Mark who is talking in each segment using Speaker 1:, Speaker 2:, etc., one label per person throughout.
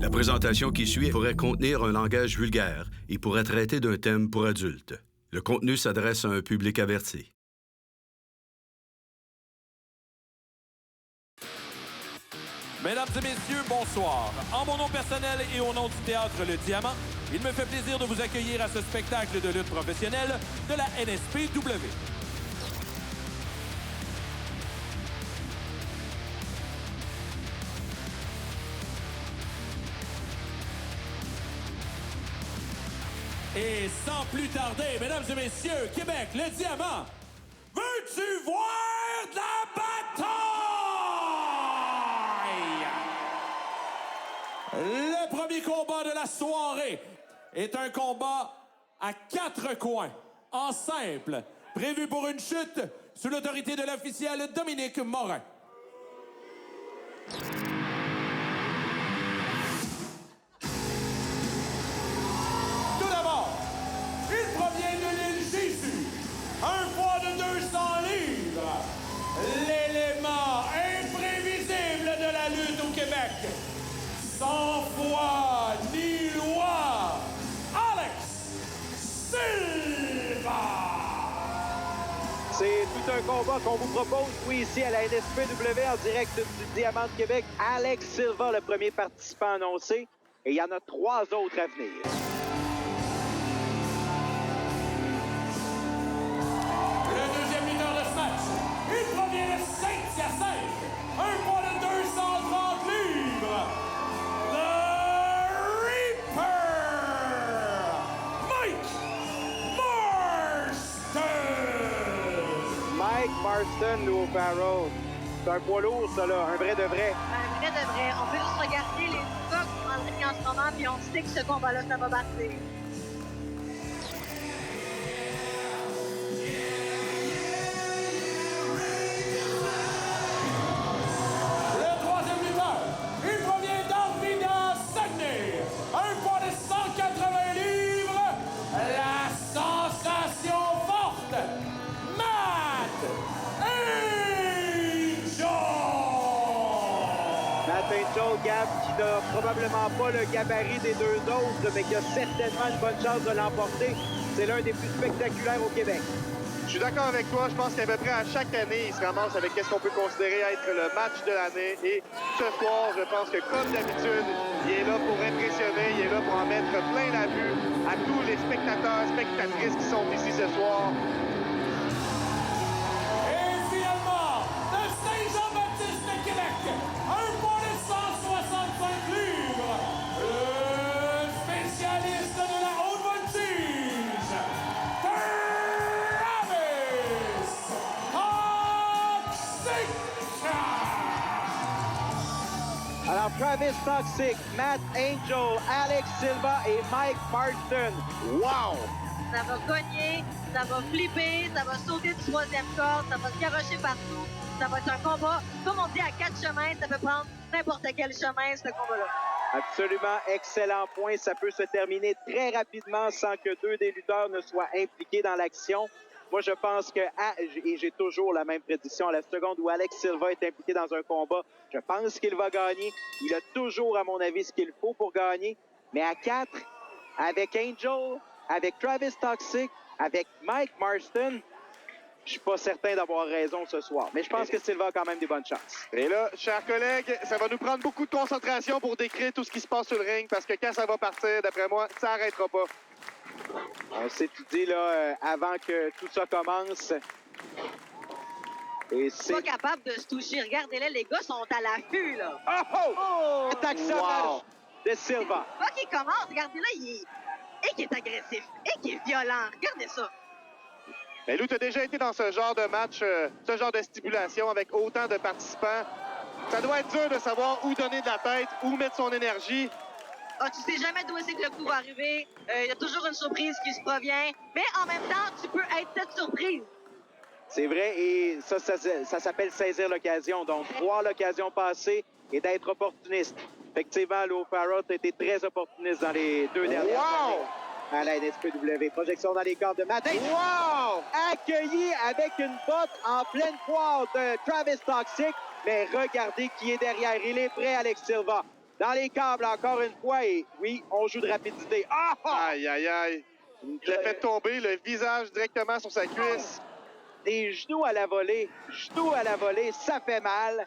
Speaker 1: La présentation qui suit pourrait contenir un langage vulgaire et pourrait traiter d'un thème pour adultes. Le contenu s'adresse à un public averti.
Speaker 2: Mesdames et messieurs, bonsoir. En mon nom personnel et au nom du Théâtre Le Diamant, il me fait plaisir de vous accueillir à ce spectacle de lutte professionnelle de la NSPW. Et sans plus tarder, mesdames et messieurs, Québec, Le Diamant, veux-tu voir de la bataille? Le premier combat de la soirée est un combat à 4 coins, en simple, prévu pour une chute sous l'autorité de l'officiel Dominique Morin. Tout d'abord, il provient de l'île Jésus, un poids de 200 livres, l'élément imprévisible de la lutte au Québec. Sans foi ni loi, Alex Silva!
Speaker 3: C'est tout un combat qu'on vous propose, oui, ici à la NSPW en direct du Diamant de Québec. Alex Silva, le premier participant annoncé, et il y en a 3 autres à venir.
Speaker 2: Le deuxième leader de ce match, il provient de Saint-Hyacinthe, un poids de 230 livres. The Reaper! Mike Marston!
Speaker 3: Mike Marston, Lou Farrell. C'est un poids lourd, ça, là. Un vrai de vrai.
Speaker 4: Un vrai de vrai. On peut juste regarder les stocks en ligne en ce moment, puis on sait que ce combat-là, ça va partir.
Speaker 2: Le troisième lutteur, il provient d'Arvida, Saguenay, un poids de 180 livres, la sensation forte, Matt
Speaker 3: Angel, Gab, qui n'a probablement pas le gabarit des 2 autres, mais qui a certainement une bonne chance de l'emporter. C'est l'un des plus spectaculaires au Québec.
Speaker 5: Je suis d'accord avec toi. Je pense qu'à peu près à chaque année, il se ramasse avec ce qu'on peut considérer être le match de l'année. Et ce soir, je pense que comme d'habitude, il est là pour impressionner, il est là pour en mettre plein la vue à tous les spectateurs, spectatrices qui sont ici ce soir.
Speaker 2: Et finalement, de Saint-Jean-Baptiste de Québec, un poids de 165 livres, le spécialiste de la haute voltige,
Speaker 3: Alors, Travis Toxic, Matt Angel, Alex Silva et Mike Marston. Wow!
Speaker 4: Ça va cogner, ça va flipper, ça va sauter du 3e corde, ça va se garocher partout. Ça va être un combat, comme on dit, à 4 chemins. Ça peut prendre n'importe quel chemin, ce combat-là.
Speaker 3: Absolument excellent point. Ça peut se terminer très rapidement sans que 2 des lutteurs ne soient impliqués dans l'action. Moi, je pense que, et j'ai toujours la même prédiction, à la seconde où Alex Silva est impliqué dans un combat, je pense qu'il va gagner. Il a toujours, à mon avis, ce qu'il faut pour gagner. Mais à 4, avec Angel, avec Travis Toxic, avec Mike Marston, je suis pas certain d'avoir raison ce soir. Mais je pense que Silva a quand même des bonnes chances.
Speaker 5: Et là, chers collègues, ça va nous prendre beaucoup de concentration pour décrire tout ce qui se passe sur le ring, parce que quand ça va partir, d'après moi, ça n'arrêtera pas.
Speaker 3: On s'est tout dit là avant que tout ça commence. Et c'est
Speaker 4: Pas capable de se toucher. Regardez-les, les gars sont à l'affût, là.
Speaker 3: Oh! Attaque sauvage de Silva.
Speaker 4: Pas qu'il commence, regardez-là, il est agressif et qu'il est violent. Regardez ça.
Speaker 5: Mais Lou, tu as déjà été dans ce genre de match, ce genre de stipulation avec autant de participants. Ça doit être dur de savoir où donner de la tête, où mettre son énergie.
Speaker 4: Ah, tu sais jamais d'où c'est que le coup va arriver. Il y a toujours une surprise qui se provient. Mais en même temps, tu peux être cette surprise.
Speaker 3: C'est vrai, et ça s'appelle saisir l'occasion. Donc, voir l'occasion passer et d'être opportuniste. Effectivement, Lou Farrell a été très opportuniste dans les 2 dernières années à la NSPW. Projection dans les cordes de Matt. Wow! Accueilli avec une botte en pleine poire de Travis Toxic. Mais regardez qui est derrière. Il est prêt, Alex Silva. dans les câbles encore une fois. Et oui, on joue de rapidité. Ah!
Speaker 5: Aïe, aïe, aïe. Il a fait tomber le visage directement sur sa cuisse.
Speaker 3: Des genoux à la volée. Genoux à la volée, ça fait mal.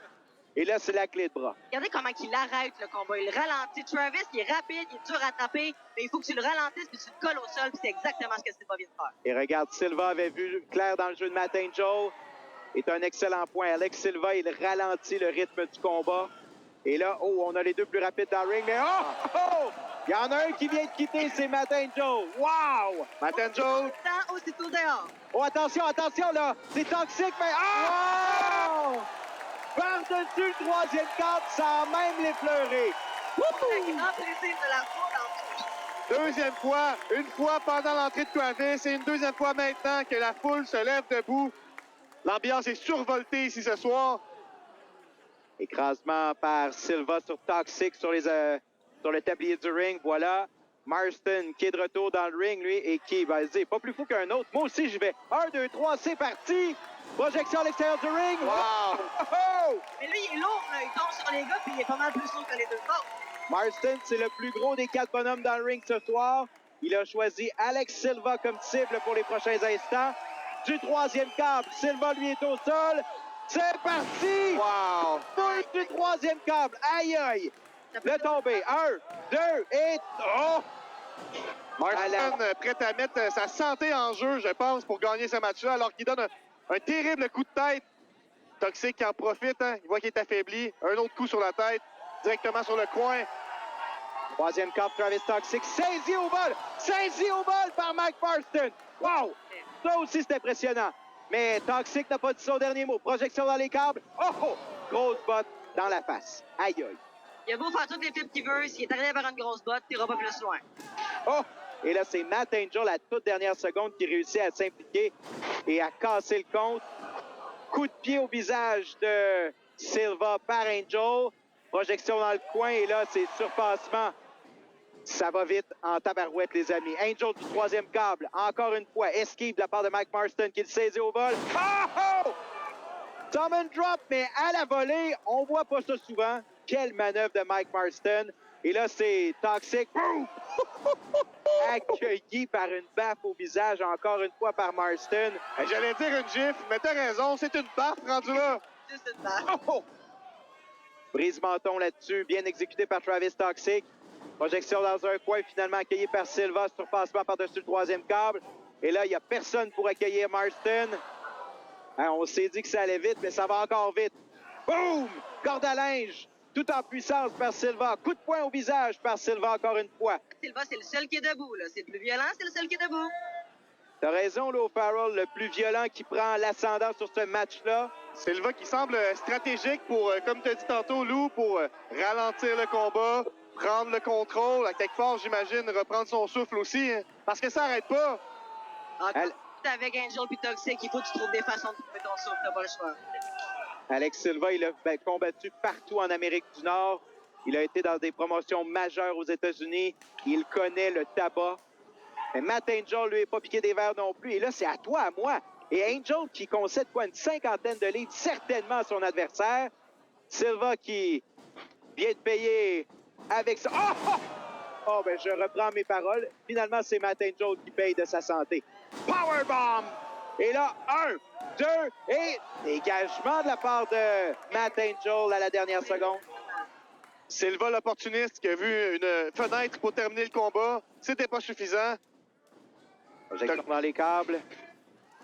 Speaker 3: Et là, c'est la clé de bras.
Speaker 4: Regardez comment il arrête le combat. Il ralentit. Travis, il est rapide, il est dur à taper, mais il faut que tu le ralentisses puis tu le colles au sol, puis c'est exactement ce que Silva vient de faire.
Speaker 3: Et regarde, Silva avait vu clair dans le jeu de Matt Angel. C'est un excellent point. Alex Silva, il ralentit le rythme du combat. Et là, oh, on a les deux plus rapides dans le ring, mais oh! Il y en a un qui vient de quitter, c'est Matt Angel. Wow!
Speaker 5: Matt Angel.
Speaker 4: Aussitôt dehors.
Speaker 3: Oh, attention, attention, là! C'est toxique, mais... Oh! Par-dessus le troisième câble, sans même l'effleurer.
Speaker 4: Le grand plaisir de la foule en touche.
Speaker 5: Deuxième fois, une fois pendant l'entrée de Travis et une deuxième fois maintenant que la foule se lève debout. L'ambiance est survoltée ici ce soir.
Speaker 3: Écrasement par Silva sur Toxic sur le tablier du ring. Voilà. Marston qui est de retour dans le ring, lui, et qui va se dire, pas plus fou qu'un autre. Moi aussi, j'y vais. 1, 2, 3, c'est parti! Projection à l'extérieur du ring.
Speaker 5: Wow!
Speaker 3: Oh!
Speaker 4: Mais lui, il est lourd, là. Il tombe sur les gars, puis il est pas mal plus lourd que les deux autres.
Speaker 3: Marston, c'est le plus gros des 4 bonhommes dans le ring ce soir. Il a choisi Alex Silva comme cible pour les prochains instants. Du troisième câble, Silva, lui, est au sol. C'est parti!
Speaker 5: Wow!
Speaker 3: Foule du troisième câble. Aïe, aïe! Le tombé. 1, 2 et... Oh!
Speaker 5: Marston prêt à mettre sa santé en jeu, je pense, pour gagner ce match-là, alors qu'il donne un terrible coup de tête. Toxic qui en profite, hein? Il voit qu'il est affaibli. Un autre coup sur la tête, directement sur le coin.
Speaker 3: Troisième câble, Travis Toxic. Saisi au vol! Saisi au vol par Mike Marston. Wow! Ça aussi, c'est impressionnant. Mais Toxic n'a pas dit son dernier mot. Projection dans les câbles. Oh! Oh! Grosse botte dans la face. Aïe, aïe.
Speaker 4: Il a beau faire toutes les flips qu'il veut, s'il est arrivé vers une grosse botte, il ira pas plus loin.
Speaker 3: Oh! Et là, c'est Matt Angel, la toute dernière seconde, qui réussit à s'impliquer et à casser le compte. Coup de pied au visage de Silva par Angel. Projection dans le coin, et là, c'est surpassement. Ça va vite en tabarouette, les amis. Angel du troisième câble, encore une fois. Esquive de la part de Mike Marston qui le saisit au vol. Oh! Summon drop, mais à la volée, on voit pas ça souvent. Quelle manœuvre de Mike Marston. Et là, c'est Toxic. Boom! Accueilli par une baffe au visage, encore une fois par Marston.
Speaker 5: J'allais dire une gifle, mais t'as raison, c'est une baffe rendue là.
Speaker 4: Juste une balle.
Speaker 3: Oh! Brise-menton là-dessus, bien exécuté par Travis Toxic. Projection dans un coin, finalement accueilli par Silva, surpassement par-dessus le troisième câble. Et là, il n'y a personne pour accueillir Marston. Hein, on s'est dit que ça allait vite, mais ça va encore vite. Boum! Corde à linge, tout en puissance par Silva. Coup de poing au visage par Silva encore une fois.
Speaker 4: Silva, c'est le seul qui est debout, là. C'est le plus violent, c'est le seul qui est debout.
Speaker 3: T'as raison, Lou Farrell, le plus violent qui prend l'ascendant sur ce match-là.
Speaker 5: Silva qui semble stratégique pour, comme tu as dit tantôt, Lou, pour ralentir le combat, prendre le contrôle, à quelque part, j'imagine, reprendre son souffle aussi, hein, parce que ça n'arrête pas.
Speaker 4: Encore avec Angel puis Toxic, il faut que tu trouves des façons de trouver ton souffle, t'as pas le choix.
Speaker 3: Alex Silva, il a combattu partout en Amérique du Nord. Il a été dans des promotions majeures aux États-Unis. Il connaît le tabac. Mais Matt Angel, lui, n'est pas piqué des verres non plus. Et là, c'est à toi, à moi. Et Angel qui concède quoi, une cinquantaine de livres, certainement à son adversaire. Silva qui vient de payer avec ça. Oh! Oh, ben je reprends mes paroles. Finalement, c'est Matt Angel qui paye de sa santé. Powerbomb! Et là, 1, 2, et dégagement de la part de Matt Angel à la dernière seconde.
Speaker 5: Silva, l'opportuniste, qui a vu une fenêtre pour terminer le combat. C'était pas suffisant.
Speaker 3: Projection dans les câbles.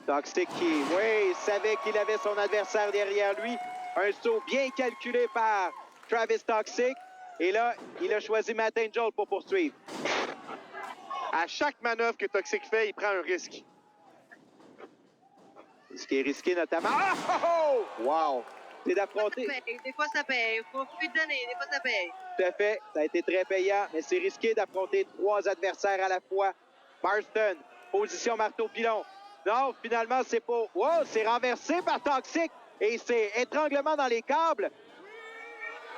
Speaker 3: Toxic qui, oui, savait qu'il avait son adversaire derrière lui. Un saut bien calculé par Travis Toxic. Et là, il a choisi Matt Angel pour poursuivre.
Speaker 5: À chaque manœuvre que Toxic fait, il prend un risque.
Speaker 3: Ce qui est risqué notamment. Oh! Wow! C'est d'affronter.
Speaker 4: Des fois, ça paye. Faut plus te donner. Des fois, ça paye.
Speaker 3: Tout à fait. Ça a été très payant, mais c'est risqué d'affronter 3 adversaires à la fois. Marston, position marteau-pilon. Non, finalement, c'est pas... Wow! C'est renversé par Toxic. Et c'est étranglement dans les câbles.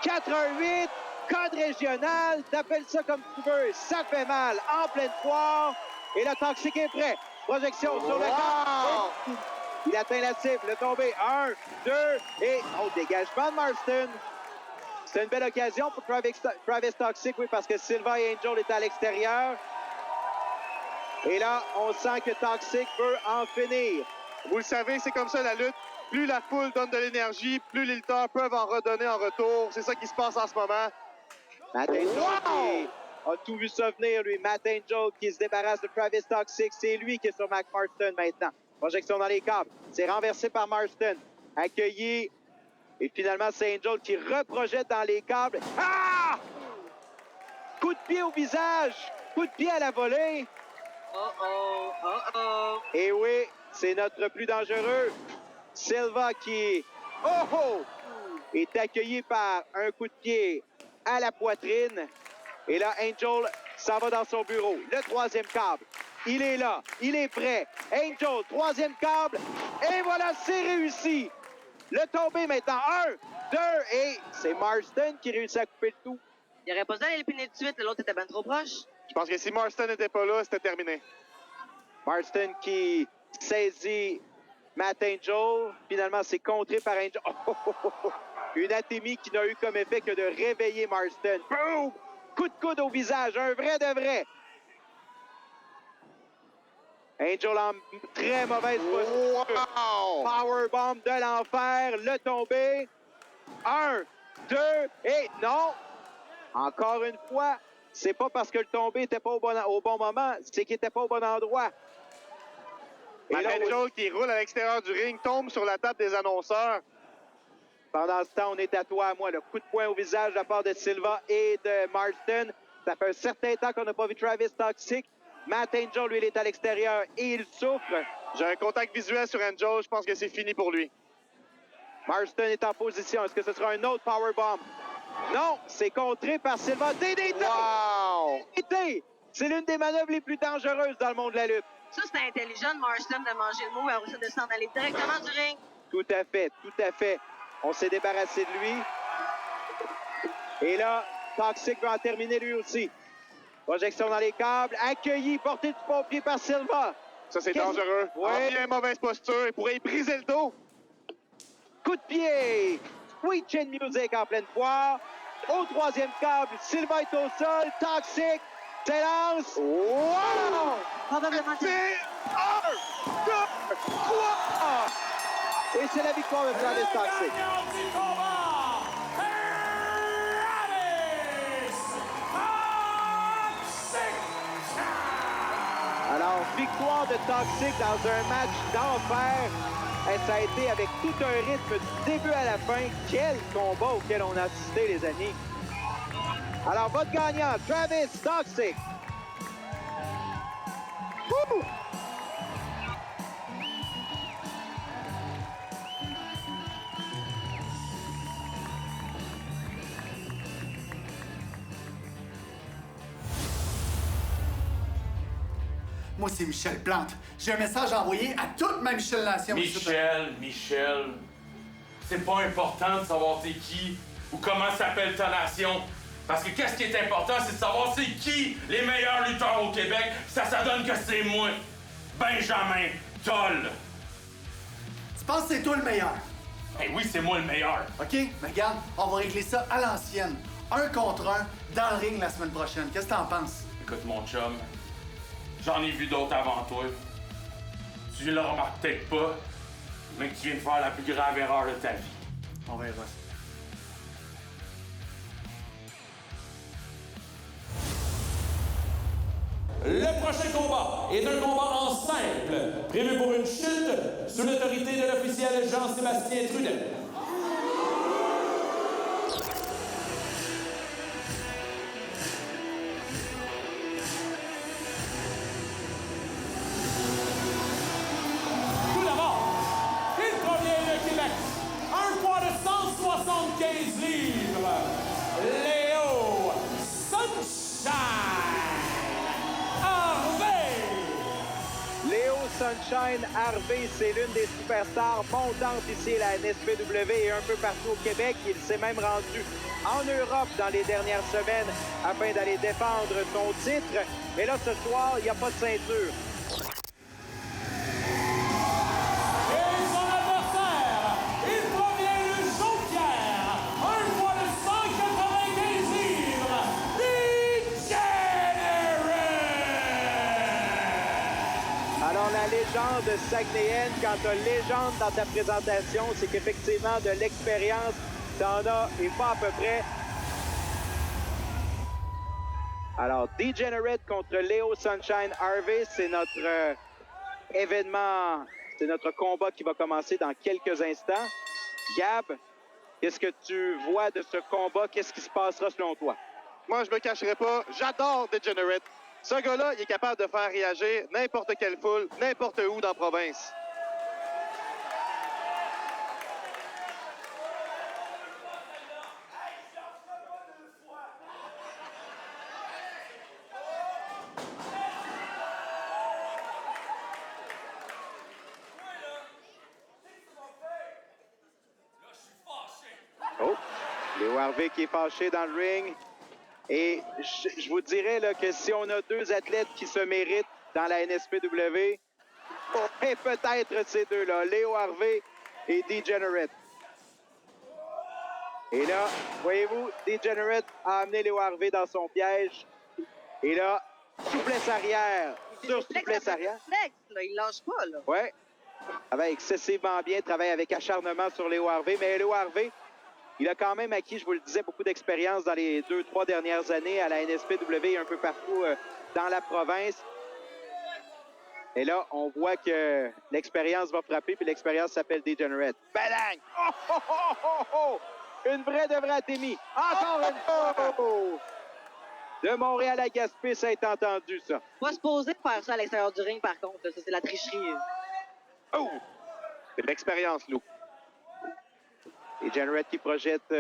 Speaker 3: 4-1-8. Code régional, t'appelles ça comme tu veux, ça fait mal, en pleine foire. Et le Toxic est prêt. Projection sur le câble. Il atteint la cible, le tombé. 1, 2, et... Oh, dégagement de Marston. C'est une belle occasion pour Travis Toxic, oui, parce que Silva et Angel étaient à l'extérieur. Et là, on sent que Toxic veut en finir.
Speaker 5: Vous le savez, c'est comme ça la lutte. Plus la foule donne de l'énergie, plus les lutteurs peuvent en redonner en retour. C'est ça qui se passe en ce moment.
Speaker 3: Matt Angel qui a tout vu ça venir, lui. Matt Angel qui se débarrasse de Travis Toxic. C'est lui qui est sur Mac Marston maintenant. Projection dans les câbles. C'est renversé par Marston. Accueilli. Et finalement, c'est Angel qui reprojette dans les câbles. Ah! Coup de pied au visage. Coup de pied à la volée. Et oui, c'est notre plus dangereux. Silva qui est accueilli par un coup de pied à la poitrine. Et là, Angel s'en va dans son bureau. Le troisième câble. Il est là. Il est prêt. Angel, troisième câble. Et voilà, c'est réussi. Le tombé maintenant. 1, 2, et c'est Marston qui réussit à couper le tout.
Speaker 4: Il aurait pas dû aller le piner tout de suite, l'autre était ben trop proche.
Speaker 5: Je pense que si Marston n'était pas là, c'était terminé.
Speaker 3: Marston qui saisit Matt Angel. Finalement, c'est contré par Angel. Une atémie qui n'a eu comme effet que de réveiller Marston. Boom! Coup de coude au visage. Un vrai de vrai. Angel en très mauvaise posture.
Speaker 5: Wow!
Speaker 3: Powerbomb de l'enfer. Le tombé. 1, 2, et non! Encore une fois, c'est pas parce que le tombé n'était pas au bon moment, c'est qu'il n'était pas au bon endroit. Et là,
Speaker 5: Angel qui roule à l'extérieur du ring tombe sur la table des annonceurs.
Speaker 3: pendant ce temps, on est à toi à moi. Le coup de poing au visage de la part de Silva et de Marston. Ça fait un certain temps qu'on n'a pas vu Travis Toxic. Matt Angel, lui, il est à l'extérieur et il souffre.
Speaker 5: J'ai un contact visuel sur Angel. Je pense que c'est fini pour lui.
Speaker 3: Marston est en position. Est-ce que ce sera un autre powerbomb? Non, c'est contré par Silva. DDT!
Speaker 5: Wow!
Speaker 3: DDT! C'est l'une des manœuvres les plus dangereuses dans le monde de la lutte.
Speaker 4: Ça, c'était intelligent de Marston de manger le mot et de s'en aller directement du ring.
Speaker 3: Tout à fait, tout à fait. On s'est débarrassé de lui. Et là, Toxic va en terminer lui aussi. Projection dans les câbles. Accueilli, porté du pompier par Silva.
Speaker 5: Ça, c'est dangereux.
Speaker 3: Ouais.
Speaker 5: En bien mauvaise posture. Il pourrait y briser le dos.
Speaker 3: Coup de pied. Sweet Chin Music en pleine poire. Au troisième câble, Silva est au sol. Toxic s'élance. Wow!
Speaker 4: Probablement que...
Speaker 5: C'est 1, 2, 3.
Speaker 3: Et c'est la victoire de Travis Toxic.
Speaker 2: Gagnant du combat, Travis Toxic!
Speaker 3: Alors, victoire de Toxic dans un match d'enfer. Et ça a été avec tout un rythme du début à la fin. Quel combat auquel on a assisté, les amis. Alors, votre gagnant, Travis Toxic. Woo!
Speaker 6: Moi, c'est Michel Plante. J'ai un message à envoyer à toute ma Michel Nation.
Speaker 7: Michel, c'est pas important de savoir t'es qui ou comment s'appelle ta nation. Parce que qu'est-ce qui est important, c'est de savoir c'est qui les meilleurs lutteurs au Québec. Ça donne que c'est moi, Benjamin Toll.
Speaker 6: Tu penses que c'est toi le meilleur?
Speaker 7: Eh oui, c'est moi le meilleur.
Speaker 6: OK? Mais regarde, on va régler ça à l'ancienne. 1 contre 1 dans le ring la semaine prochaine. Qu'est-ce que t'en penses?
Speaker 7: Écoute, mon chum, j'en ai vu d'autres avant toi. Tu le remarques peut-être pas, mais que tu viens de faire la plus grave erreur de ta vie.
Speaker 6: On verra.
Speaker 2: Le prochain combat est un combat en simple, prévu pour une chute sous l'autorité de l'officiel Jean-Sébastien Trudel. Tout d'abord, il provient de Québec, un poids de 175 livres, Léo Sunshine Harvey.
Speaker 3: Léo Sunshine Harvey, c'est l'une des superstars montantes ici à la NSPW et un peu partout au Québec. Il s'est même rendu en Europe dans les dernières semaines afin d'aller défendre son titre. Mais là, ce soir, il n'y a pas de ceinture.
Speaker 2: Et son adversaire, il provient du Jonquière, un poids de
Speaker 3: légende saguenéenne. Quand tu as légende dans ta présentation, c'est qu'effectivement, de l'expérience, tu en as et pas à peu près. Alors, Degenerate contre Léo Sunshine Harvey, c'est notre événement, c'est notre combat qui va commencer dans quelques instants. Gab, qu'est-ce que tu vois de ce combat? Qu'est-ce qui se passera selon toi?
Speaker 5: Moi, je me cacherai pas, j'adore Degenerate. Ce gars-là, il est capable de faire réagir n'importe quelle foule, n'importe où dans la province.
Speaker 3: Oh, Léo Harvey qui est fâché dans le ring. Et je vous dirais là, que si on a deux athlètes qui se méritent dans la NSPW, et peut-être ces deux-là, Léo Harvey et Degenerate. Et là, voyez-vous, Degenerate a amené Léo Harvey dans son piège. Et là, souplesse arrière sur souplesse arrière.
Speaker 4: Flex, là, il lâche pas, là.
Speaker 3: Ouais. Travaille excessivement bien, travaille avec acharnement sur Léo Harvey. Mais Léo Harvey, il a quand même acquis, je vous le disais, beaucoup d'expérience dans les 2-3 dernières années à la NSPW et un peu partout dans la province. Et là, on voit que l'expérience va frapper, puis l'expérience s'appelle Degenerate. Badang! Oh, oh, oh, oh, oh! Une vraie de vraie Atémie. Encore une fois! Oh! De Montréal à Gaspé, ça a été entendu, ça.
Speaker 4: Pas supposé faire ça à l'extérieur du ring, par contre. Là. Ça, c'est la tricherie.
Speaker 5: Oh! C'est de l'expérience, Lou.
Speaker 3: Degenerate qui projette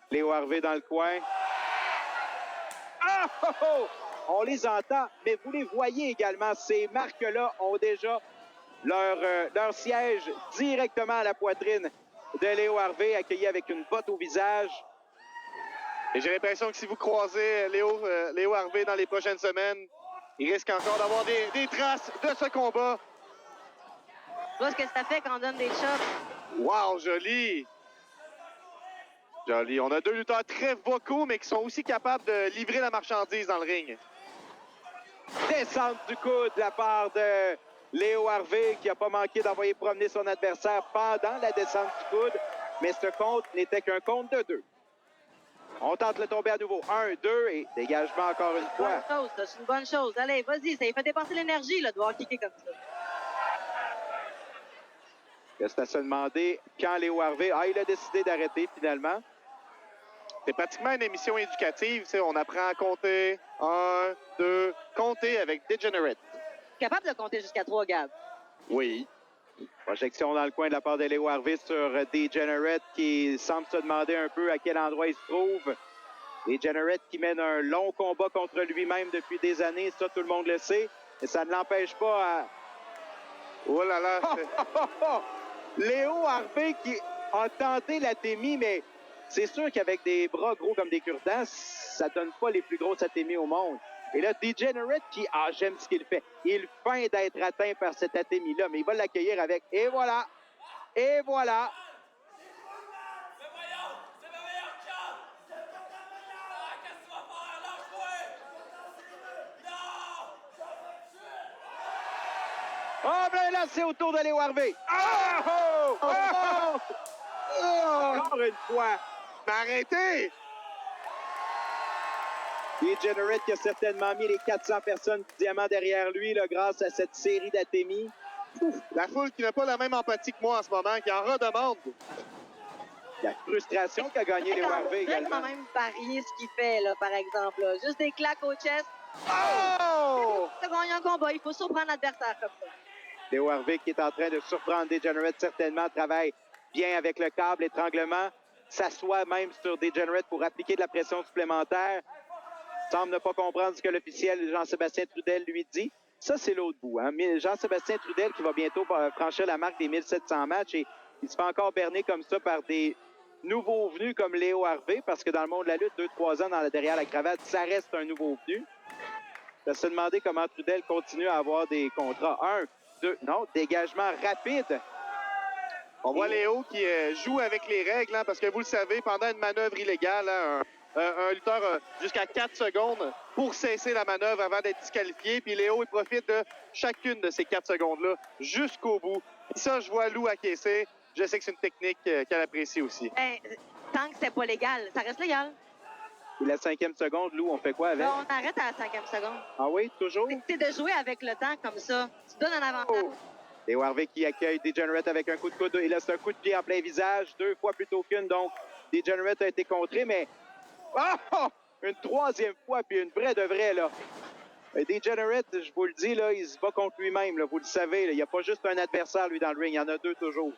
Speaker 3: Léo Harvey dans le coin. Ah! Oh, oh! On les entend, mais vous les voyez également. Ces marques-là ont déjà leur siège directement à la poitrine de Léo Harvey, accueilli avec une botte au visage.
Speaker 5: Et j'ai l'impression que si vous croisez Léo Harvey dans les prochaines semaines, il risque encore d'avoir des traces de ce combat.
Speaker 4: Tu vois ce que ça fait quand on donne des shots?
Speaker 5: Wow, joli! Joli. On a deux lutteurs très vocaux, mais qui sont aussi capables de livrer la marchandise dans le ring.
Speaker 3: Descente du coude de la part de Léo Harvey, qui n'a pas manqué d'envoyer promener son adversaire pendant la descente du coude. Mais ce compte n'était qu'un compte de 2. On tente le tomber à nouveau. 1, 2 et dégagement encore une fois.
Speaker 4: Bonne chose, ça, c'est une bonne chose. Allez, vas-y, ça lui fait dépenser l'énergie là, de voir kicker comme ça.
Speaker 3: Reste à se demander quand Léo Harvey... il a décidé d'arrêter finalement.
Speaker 5: C'est pratiquement une émission éducative. On apprend à compter. 1, 2, compter avec Degenerate.
Speaker 4: Capable de compter jusqu'à 3, Gab.
Speaker 5: Oui.
Speaker 3: Projection dans le coin de la part de Léo Harvey sur Degenerate qui semble se demander un peu à quel endroit il se trouve. Degenerate qui mène un long combat contre lui-même depuis des années. Ça, tout le monde le sait. Et ça ne l'empêche pas à...
Speaker 5: Oh là là!
Speaker 3: Léo Harvey qui a tenté l'Atémie, mais c'est sûr qu'avec des bras gros comme des cure-dents, ça donne pas les plus grosses Atémies au monde. Et là, Degenerate qui, j'aime ce qu'il fait. Il feint d'être atteint par cette Atémie-là, mais il va l'accueillir avec, et voilà, et voilà. Oh, ben là, c'est au tour de Léo Harvey. Encore une fois.
Speaker 5: Mais arrêtez!
Speaker 3: Degenerate qui a certainement mis les 400 personnes du diamant derrière lui là, grâce à cette série d'Atémies.
Speaker 5: La foule qui n'a pas la même empathie que moi en ce moment, qui en redemande.
Speaker 3: La frustration qu'a gagné Léo Harvey
Speaker 4: également.
Speaker 3: également.
Speaker 4: Quand même parier ce qu'il fait, là, par exemple. Là. Juste des claques au chest.
Speaker 3: Oh!
Speaker 4: Il faut gagner un combat, il faut surprendre l'adversaire comme ça.
Speaker 3: Léo Harvey qui est en train de surprendre Degenerate certainement, travaille bien avec le câble, étranglement, s'assoit même sur Degenerate pour appliquer de la pression supplémentaire. Semble ne pas comprendre ce que l'officiel Jean-Sébastien Trudel lui dit. Ça, c'est l'autre bout. Hein? Jean-Sébastien Trudel qui va bientôt franchir la marque des 1700 matchs et il se fait encore berner comme ça par des nouveaux venus comme Léo Harvey parce que dans le monde de la lutte, 2-3 ans derrière la cravate, ça reste un nouveau venu. On va se demander comment Trudel continue à avoir des contrats. 1, 2, non, dégagement rapide.
Speaker 5: On voit Léo qui joue avec les règles, hein, parce que vous le savez, pendant une manœuvre illégale, hein, un lutteur a jusqu'à 4 secondes pour cesser la manœuvre avant d'être disqualifié. Puis Léo, il profite de chacune de ces 4 secondes-là jusqu'au bout. Et ça, je vois Lou acquiescer. Je sais que c'est une technique qu'elle apprécie aussi.
Speaker 4: Ben, tant que c'est pas légal, ça reste légal.
Speaker 3: Et la 5e seconde, Lou, on fait quoi avec?
Speaker 4: Là, on arrête à la 5e seconde.
Speaker 3: Ah oui, toujours?
Speaker 4: C'est de jouer avec le temps comme ça. Tu donnes un avantage.
Speaker 3: Oh! Et Harvey qui accueille Degenerate avec un coup de coude. Et là, c'est un coup de pied en plein visage, 2 fois plutôt qu'une. Donc, Degenerate a été contré, mais... Oh! Une 3e fois, puis une vraie de vraie, là. Degenerate, je vous le dis, là, il se bat contre lui-même, là, vous le savez. Là. Il n'y a pas juste un adversaire, lui, dans le ring. Il y en a 2 toujours.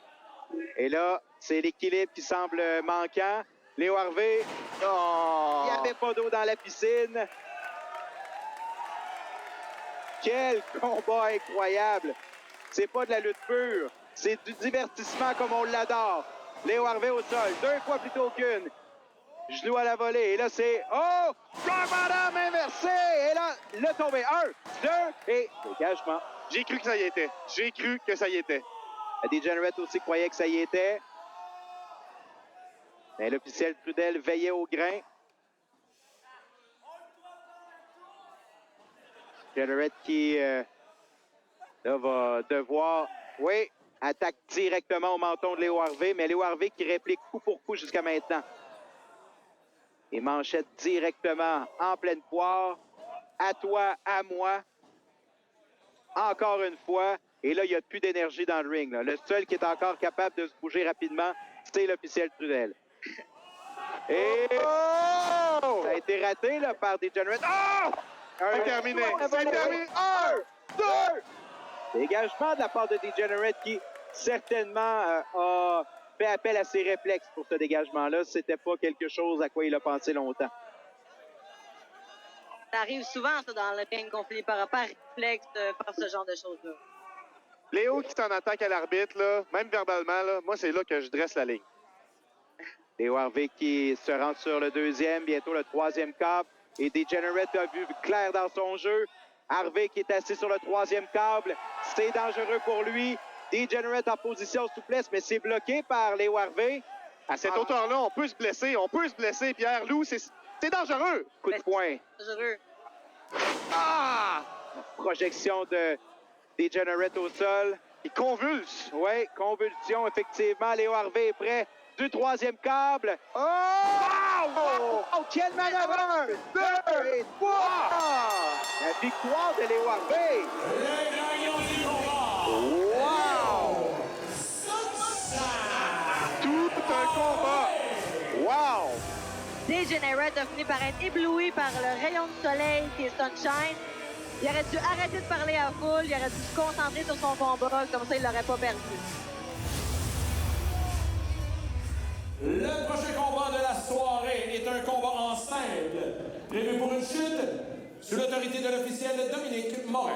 Speaker 3: Et là, c'est l'équilibre qui semble manquant. Léo Harvey, il n'y avait pas d'eau dans la piscine. Quel combat incroyable! C'est pas de la lutte pure, c'est du divertissement comme on l'adore. Léo Harvey au sol, 2 fois plutôt qu'une. Genou à la volée, et là c'est... Oh! Rock bottom inversé! Et là, le tombé. 1, 2, et dégagement.
Speaker 5: J'ai cru que ça y était. J'ai cru que ça y était.
Speaker 3: Degenerate aussi croyait que ça y était. Mais l'officiel Trudel veillait au grain. Degenerate qui là, va devoir, oui, attaque directement au menton de Léo Harvey, mais Léo Harvey qui réplique coup pour coup jusqu'à maintenant. Et manchette directement en pleine poire. À toi, à moi. Encore une fois. Et là, il n'y a plus d'énergie dans le ring. Là. Le seul qui est encore capable de se bouger rapidement, c'est l'officiel Trudel. Et ça a été raté là, par Degenerate. Oh!
Speaker 5: C'est terminé. C'est terminé.
Speaker 3: 1, 2! Dégagement de la part de Degenerate qui certainement a fait appel à ses réflexes pour ce dégagement-là. C'était pas quelque chose à quoi il a pensé longtemps.
Speaker 4: Ça arrive souvent, ça, dans le ring, qu'on finit par réflexe de faire ce genre de choses-là.
Speaker 5: Léo qui s'en attaque à l'arbitre, là, même verbalement, là, moi, c'est là que je dresse la ligne.
Speaker 3: Léo Harvey qui se rend sur le 2e, bientôt le 3e câble. Et Degenerate a vu clair dans son jeu. Harvey qui est assis sur le 3e câble. C'est dangereux pour lui. Degenerate en position souplesse, mais c'est bloqué par Léo Harvey.
Speaker 5: À cette hauteur-là, on peut se blesser. On peut se blesser, Pierre. Lou, c'est dangereux.
Speaker 3: Coup de poing.
Speaker 4: Dangereux.
Speaker 5: Ah!
Speaker 3: Projection de Degenerate au sol.
Speaker 5: Il convulse.
Speaker 3: Oui, convulsion, effectivement. Léo Harvey est prêt. Du 3e câble. Oh! Oh! Quelle manœuvre! 2 et 3! La victoire de Léo Harvey!
Speaker 2: Le gagnant du combat!
Speaker 3: Wow!
Speaker 5: Tout un combat. Wow!
Speaker 4: Degenerate a fini par être ébloui par le rayon de soleil qui est Sunshine. Il aurait dû arrêter de parler à la foule, il aurait dû se concentrer sur son combat, comme ça il l'aurait pas perdu.
Speaker 2: Le prochain combat de la soirée est un combat en simple, prévu pour une chute sous l'autorité de l'officiel Dominique Morin.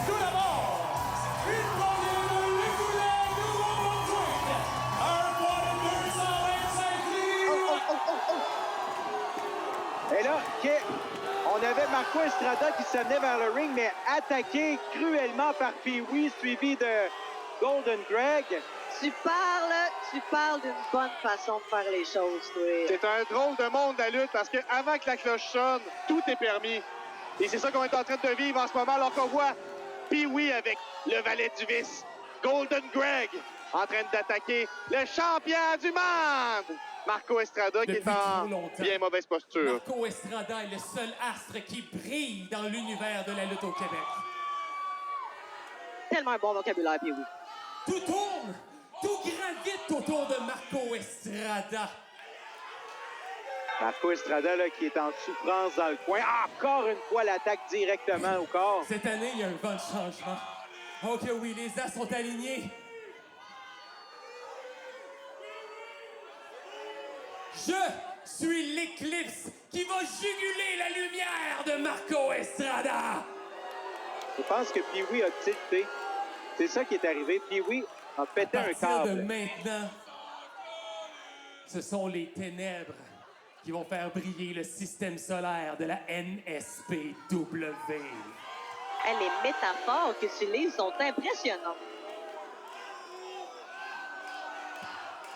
Speaker 2: Tout d'abord, une première Nicolas Nouveau-Brunswick, un poids de 225 livres.
Speaker 3: Et là, on avait Marco Estrada qui s'amenait vers le ring, mais attaqué cruellement par Pee-Wee, suivi de Golden Greg.
Speaker 4: Tu parles d'une bonne façon de faire les choses, toi.
Speaker 5: C'est un drôle de monde, la lutte, parce qu'avant que la cloche sonne, tout est permis. Et c'est ça qu'on est en train de vivre en ce moment, alors qu'on voit Pee-Wee avec le valet du vice, Golden Greg, en train d'attaquer le champion du monde, Marco Estrada, qui est en bien mauvaise posture.
Speaker 8: Marco Estrada est le seul astre qui brille dans l'univers de la lutte au Québec.
Speaker 4: Tellement un bon vocabulaire, puis oui.
Speaker 8: Tout tourne, tout gravite autour de Marco Estrada.
Speaker 3: Marco Estrada là, qui est en souffrance dans le coin. Encore une fois, l'attaque directement au corps.
Speaker 8: Cette année, il y a un vent de changement. Oh que oui, les as sont alignés. Je suis l'éclipse qui va juguler la lumière de Marco Estrada.
Speaker 3: Je pense que Pee-Wee a tilté. C'est ça qui est arrivé. Pee-Wee a pété un
Speaker 8: À partir de
Speaker 3: câble.
Speaker 8: maintenant, ce sont les ténèbres qui vont faire briller le système solaire de la NSPW.
Speaker 4: Les métaphores qu'il utilise sont impressionnantes.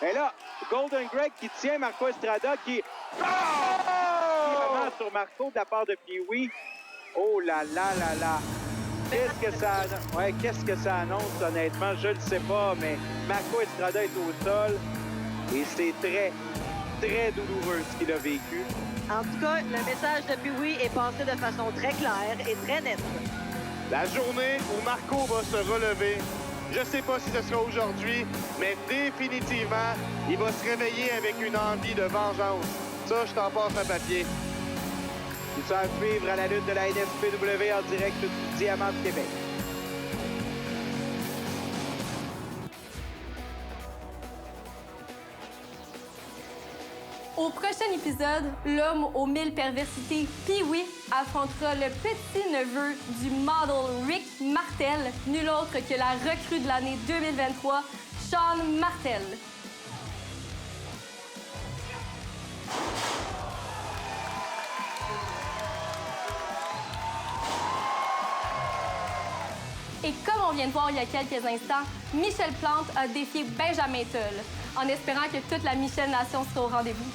Speaker 3: Et là, Golden Greg qui tient Marco Estrada qui... Vraiment sur Marco de la part de Pee-Wee. Oh là là là là. Qu'est-ce que ça annonce, honnêtement? Je ne sais pas, mais Marco Estrada est au sol et c'est très, très douloureux ce qu'il a vécu.
Speaker 4: En tout cas, le message de Pee-Wee est passé de façon très claire et très nette.
Speaker 5: La journée où Marco va se relever, je sais pas si ce sera aujourd'hui, mais définitivement, il va se réveiller avec une envie de vengeance. Ça, je t'en passe un papier.
Speaker 3: Tout ça à suivre à la lutte de la NSPW en direct du Diamant de Québec.
Speaker 9: Au prochain épisode, l'homme aux 1000 perversités, Pee-Wee, affrontera le petit-neveu du model Rick Martel, nul autre que la recrue de l'année 2023, Sean Martel. Et comme on vient de voir il y a quelques instants, Michel Plante a défié Benjamin Toll, en espérant que toute la Michel Nation sera au rendez-vous.